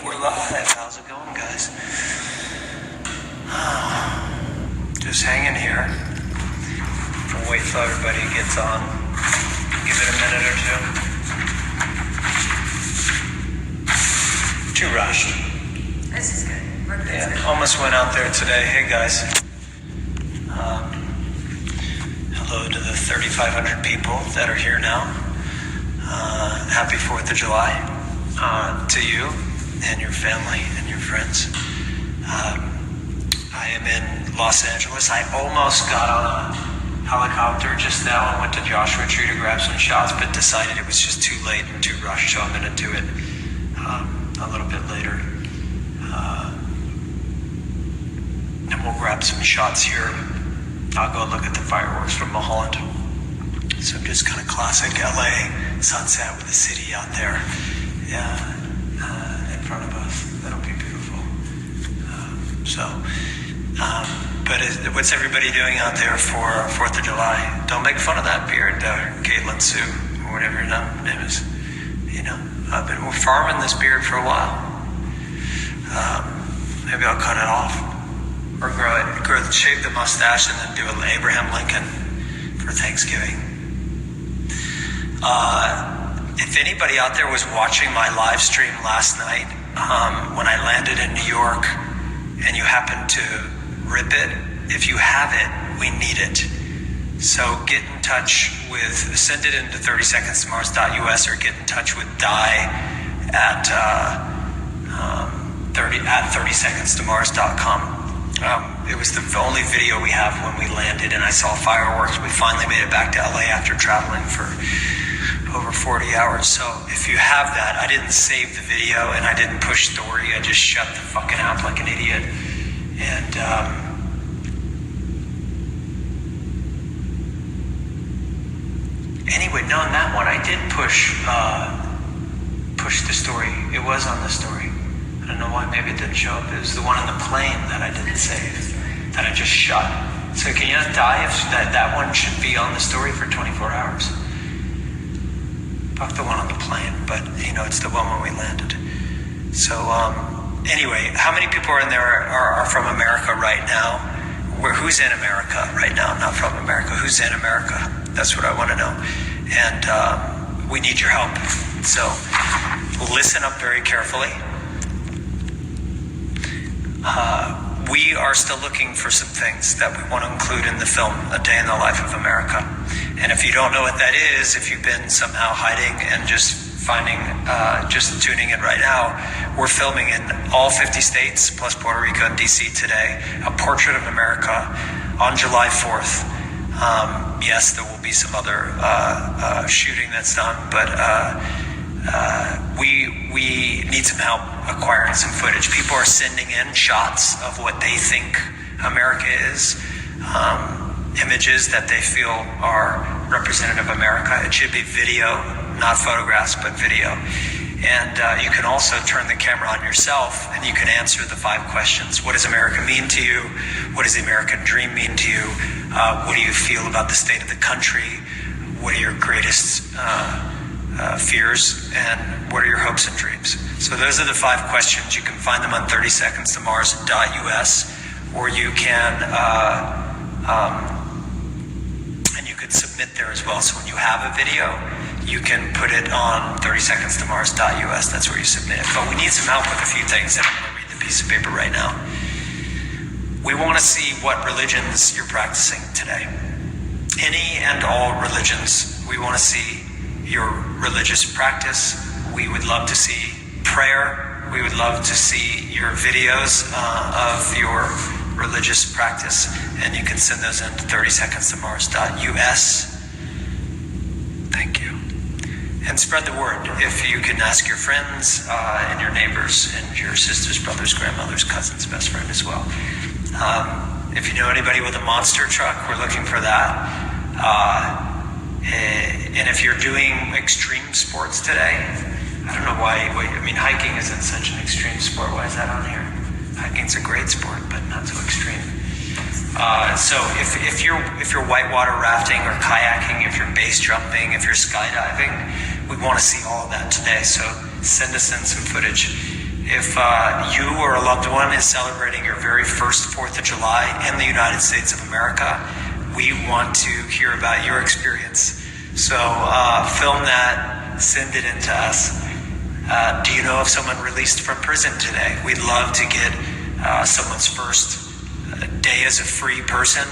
We're live. How's it going, guys? Just hanging here. We'll wait till everybody gets on. Give it a minute or two. Too rushed. This is good. We're good. Yeah, almost went out there today. Hey, guys. Hello to the 3,500 people that are here now. Happy 4th of July to you and your family and your friends. I am in Los Angeles. I almost got on a helicopter just now and went to Joshua Tree to grab some shots, but decided it was just too late and too rushed, so I'm going to do it a little bit later. And we'll grab some shots here. I'll go look at the fireworks from Mulholland. So just kind of classic LA sunset with the city out there. Yeah. In front of us. That'll be beautiful. But what's everybody doing out there for 4th of July? Don't make fun of that beard, Caitlin Sue, or whatever your name is. You know, we're farming this beard for a while. Maybe I'll cut it off. Or shave the mustache and then do an Abraham Lincoln for Thanksgiving. If anybody out there was watching my live stream last night, when I landed in New York and you happened to rip it, if you have it, we need it. So get in touch with, send it into 30secondstomars.us or get in touch with Di at 30secondstomars.com. It was the only video we have when we landed and I saw fireworks. We finally made it back to LA after traveling for over 40 hours. So if you have that, I didn't save the video and I didn't push story. I just shut the fucking app like an idiot. And anyway, no, on that one I did push the story. It was on the story. I don't know why, maybe it didn't show up. It was the one on the plane that I didn't save, that I just shut. So can you die if that one should be on the story for 24 hours? Fuck the one on the plane, but you know, it's the one when we landed. So anyway, how many people are in there are from America right now? Who's in America right now? Not from America. Who's in America? That's what I want to know. And we need your help. So listen up very carefully. We are still looking for some things that we want to include in the film, A Day in the Life of America. And if you don't know what that is, if you've been somehow hiding and just tuning in right now, we're filming in all 50 states, plus Puerto Rico and DC today, a portrait of America on July 4th. Yes, there will be some other shooting that's done, but we need some help acquiring some footage. People are sending in shots of what they think America is, images that they feel are representative of America. It should be video, not photographs, but video. And you can also turn the camera on yourself and you can answer the 5 questions. What does America mean to you? What does the American dream mean to you? What do you feel about the state of the country? What are your greatest fears, and what are your hopes and dreams? So those are the 5 questions. You can find them on 30secondstomars.us, or you can and you could submit there as well. So when you have a video, you can put it on 30secondstomars.us. That's where you submit it. But we need some help with a few things, and I'm going to read the piece of paper right now. We want to see what religions you're practicing today. Any and all religions. We want to see your religious practice. We would love to see prayer. We would love to see your videos of your religious practice, and you can send those in to 30secondstomars.us. Thank you. And spread the word. If you can ask your friends and your neighbors and your sisters, brothers, grandmothers, cousins, best friend as well. If you know anybody with a monster truck, we're looking for that. And if you're doing extreme sports today, I don't know why, I mean, hiking isn't such an extreme sport. Why is that on here? Hiking's a great sport, but not so extreme. So if you're whitewater rafting or kayaking, if you're base jumping, if you're skydiving, we want to see all of that today. So send us in some footage. If you or a loved one is celebrating your very first 4th of July in the United States of America, we want to hear about your experience. So film that, send it in to us. Do you know of someone released from prison today? We'd love to get someone's first day as a free person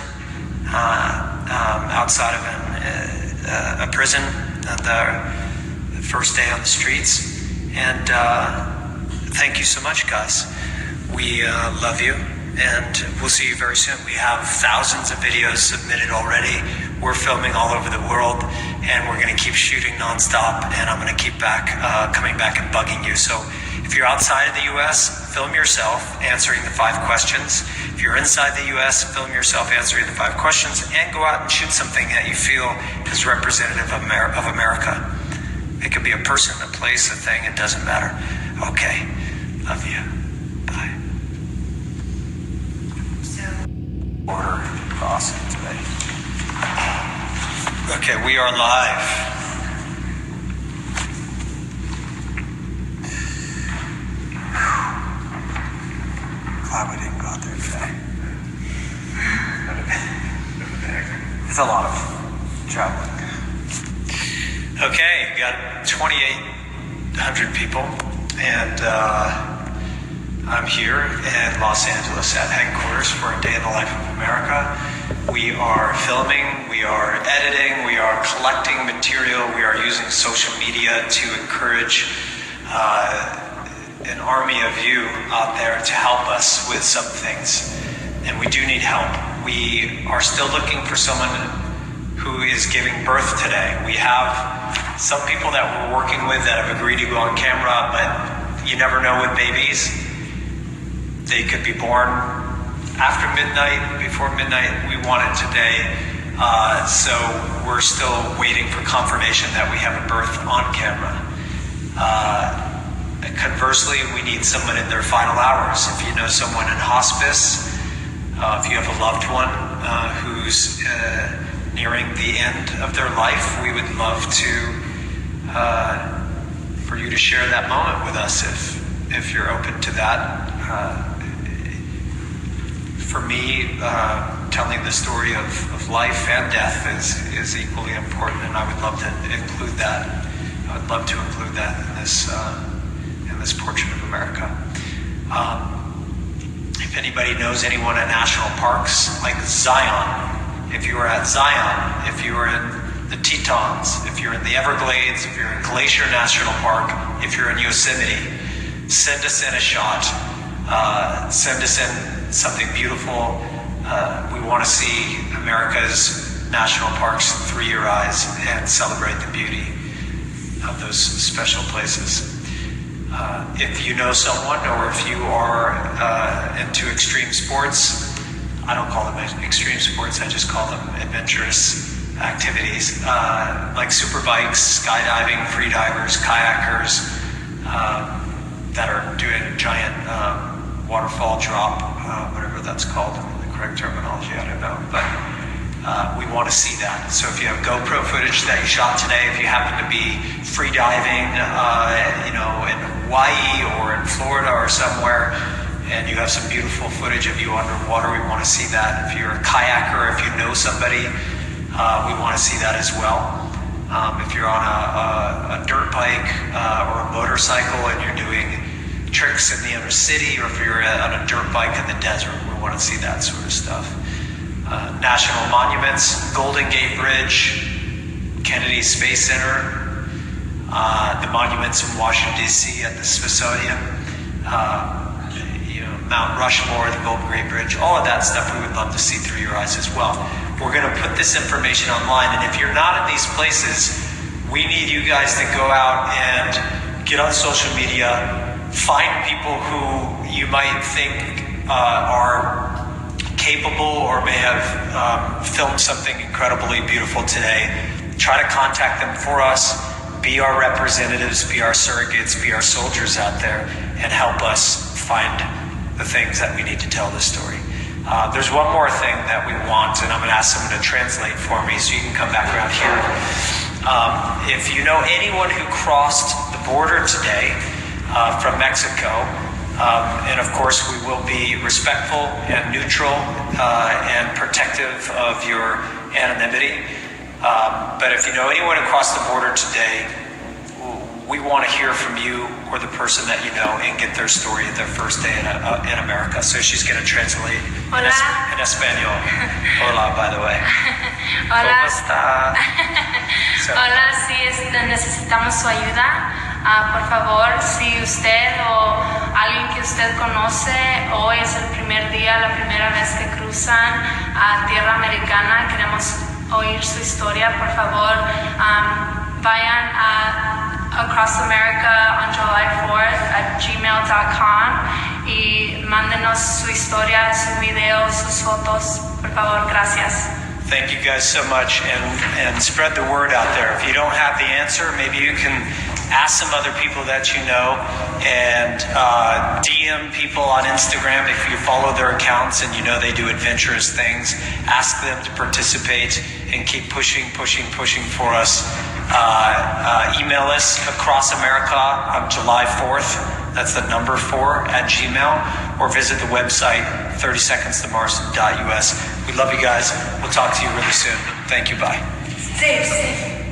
outside of a prison, the first day on the streets. And thank you so much, guys. We love you, and we'll see you very soon. We have thousands of videos submitted already. We're filming all over the world, and we're going to keep shooting nonstop, and I'm going to keep coming back and bugging you. So if you're outside of the U.S., film yourself answering the 5 questions. If you're inside the U.S., film yourself answering the 5 questions, and go out and shoot something that you feel is representative of America. It could be a person, a place, a thing, it doesn't matter. Okay, love you. Bye. Order crossing today. Okay, we are live. Glad we didn't go out there today. It's a lot of traveling. Okay, we got 2,800 people, and I'm here in Los Angeles at headquarters for a day in the life of America. We are filming, we are editing, we are collecting material, we are using social media to encourage an army of you out there to help us with some things. And we do need help. We are still looking for someone who is giving birth today. We have some people that we're working with that have agreed to go on camera, but you never know with babies. They could be born after midnight, before midnight. We want it today. So we're still waiting for confirmation that we have a birth on camera. Conversely, we need someone in their final hours. If you know someone in hospice, if you have a loved one who's nearing the end of their life, we would love to for you to share that moment with us if you're open to that. For me, telling the story of life and death is equally important, and I would love to include that. I would love to include that in this portrait of America. If anybody knows anyone at national parks like Zion, if you are at Zion, if you are in the Tetons, if you're in the Everglades, if you're in Glacier National Park, if you're in Yosemite, send us in a shot. Send us in something beautiful. We want to see America's national parks through your eyes and celebrate the beauty of those special places. If you know someone, or if you are into extreme sports, I don't call them extreme sports, I just call them adventurous activities, like super bikes, skydiving, freedivers, kayakers, that are doing a giant waterfall drop, whatever that's called, the correct terminology, I don't know, but we want to see that. So if you have GoPro footage that you shot today, if you happen to be free diving, in Hawaii or in Florida or somewhere, and you have some beautiful footage of you underwater, we want to see that. If you're a kayaker, if you know somebody, we want to see that as well. If you're on a dirt bike or a motorcycle and you're doing tricks in the inner city, or if you're on a dirt bike in the desert, we want to see that sort of stuff. National monuments, Golden Gate Bridge, Kennedy Space Center, the monuments in Washington, D.C. at the Smithsonian, Mount Rushmore, the Golden Gate Bridge, all of that stuff we would love to see through your eyes as well. We're going to put this information online, and if you're not in these places, we need you guys to go out and get on social media, find people who you might think are capable or may have filmed something incredibly beautiful today. Try to contact them for us. Be our representatives, be our surrogates, be our soldiers out there, and help us find the things that we need to tell this story. There's one more thing that we want, and I'm going to ask someone to translate for me so you can come back around here. If you know anyone who crossed the border today from Mexico, And of course, we will be respectful and neutral and protective of your anonymity. But if you know anyone across the border today, we want to hear from you or the person that you know and get their story of their first day in America. So she's going to translate Hola. in Espanol. Hola, by the way. Hola. ¿Cómo está? So, Hola, sí, necesitamos su ayuda. Por favor, si usted o alguien que usted conoce, hoy es el primer día, la primera vez que cruzan a tierra americana, queremos oír su historia. Por favor, vayan a Across America on July 4th at gmail.com y mándenos su historia, su video, sus fotos. Por favor, gracias. thank you guys so much, and spread the word out there. If you don't have the answer, maybe you can ask some other people that you know, and DM people on Instagram if you follow their accounts and you know they do adventurous things. Ask them to participate and keep pushing for us. Email us across America on July 4th. That's the number 4 at Gmail, or visit the website 30secondstomars.us. We love you guys. We'll talk to you really soon. Thank you. Bye. Safe.